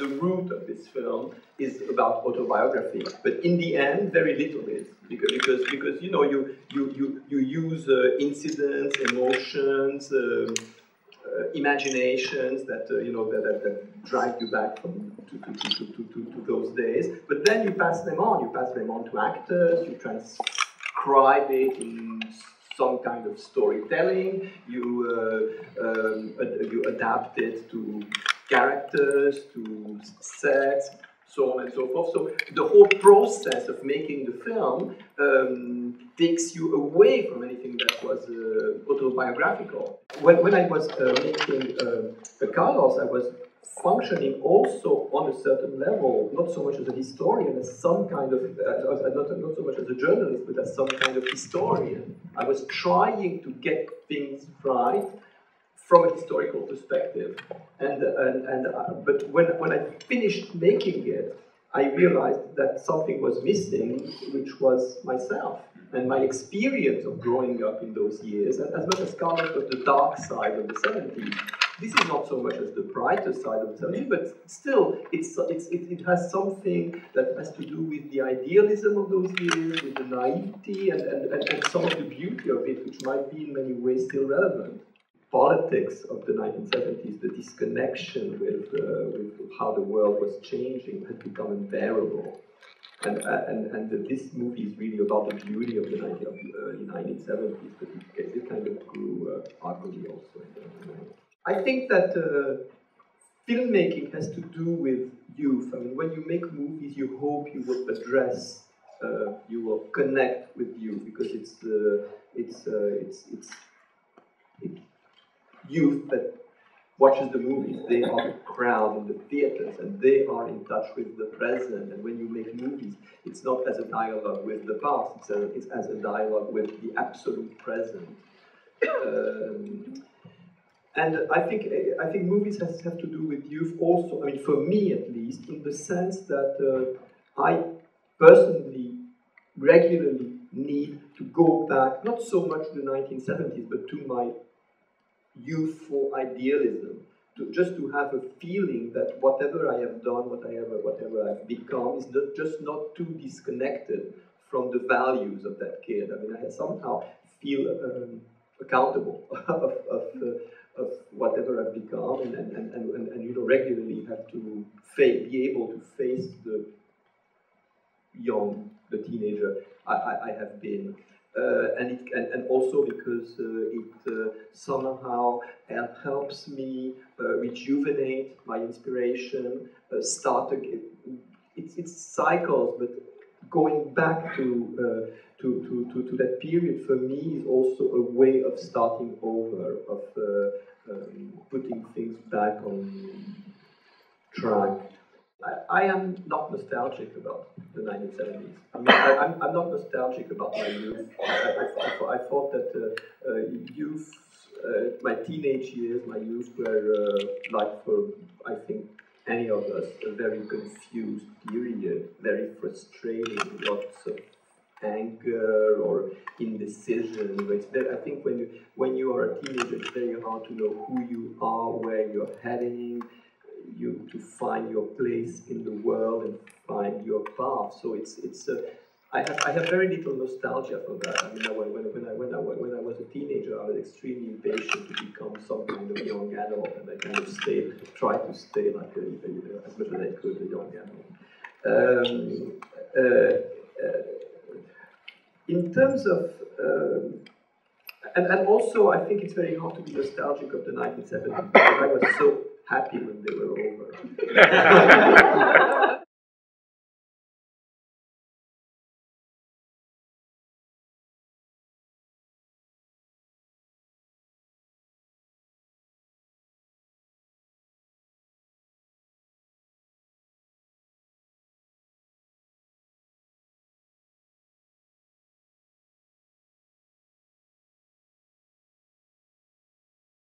the root of this film is about autobiography. But in the end, very little is, because you know, you use incidents, emotions, imaginations that you know that drag you back from to those days. But then you pass them on. You pass them on to actors. You transcribe it in some kind of storytelling. You adapt it to characters, to sets, so on and so forth. So the whole process of making the film takes you away from anything that was autobiographical. When I was making Carlos, I was functioning also on a certain level, not so much as a historian, as some kind of, not so much as a journalist, but as some kind of historian. I was trying to get things right from a historical perspective. But when I finished making it, I realized that something was missing, which was myself and my experience of growing up in those years. And as much as Carlos was the dark side of the 70s, this is not so much as the brighter side of the 70s, but still, it has something that has to do with the idealism of those years, with the naivety, and some of the beauty of it, which might be in many ways still relevant. Politics of the 1970s, the disconnection with how the world was changing had become unbearable. And this movie is really about the beauty of the early 1970s, but it kind of grew ugly also. I think that filmmaking has to do with youth. I mean, when you make movies, you hope you will address, you will connect with youth, because it's youth that watches the movies. They are the crowd in the theaters, and they are in touch with the present. And when you make movies, it's not as a dialogue with the past, it's as a dialogue with the absolute present. And I think movies have to do with youth also. I mean, for me at least, in the sense that I personally regularly need to go back, not so much to the 1970s, but to my youthful idealism, just to have a feeling that whatever I have done, whatever I've become, is not too disconnected from the values of that kid. I mean, I somehow feel accountable of whatever I've become, and you know, regularly have to be able to face the teenager I have been. And also because it somehow helps me rejuvenate my inspiration, start again. It's cycles, but going back to that period for me is also a way of starting over, of putting things back on track. I am not nostalgic about the 1970s. I mean, I'm not nostalgic about my youth. I thought that youth, my teenage years, my youth were like for, I think, any of us, a very confused period, very frustrating, lots of anger or indecision. I think when you are a teenager, it's very hard to know who you are, where you're heading, to find your place in the world and find your path. So I have very little nostalgia for that. I mean, when I was a teenager, I was extremely impatient to become some kind of young adult, and I kind of tried to stay like as much as I could a young adult. In terms of and also, I think it's very hard to be nostalgic of the 1970s, because I was so happy when they were over.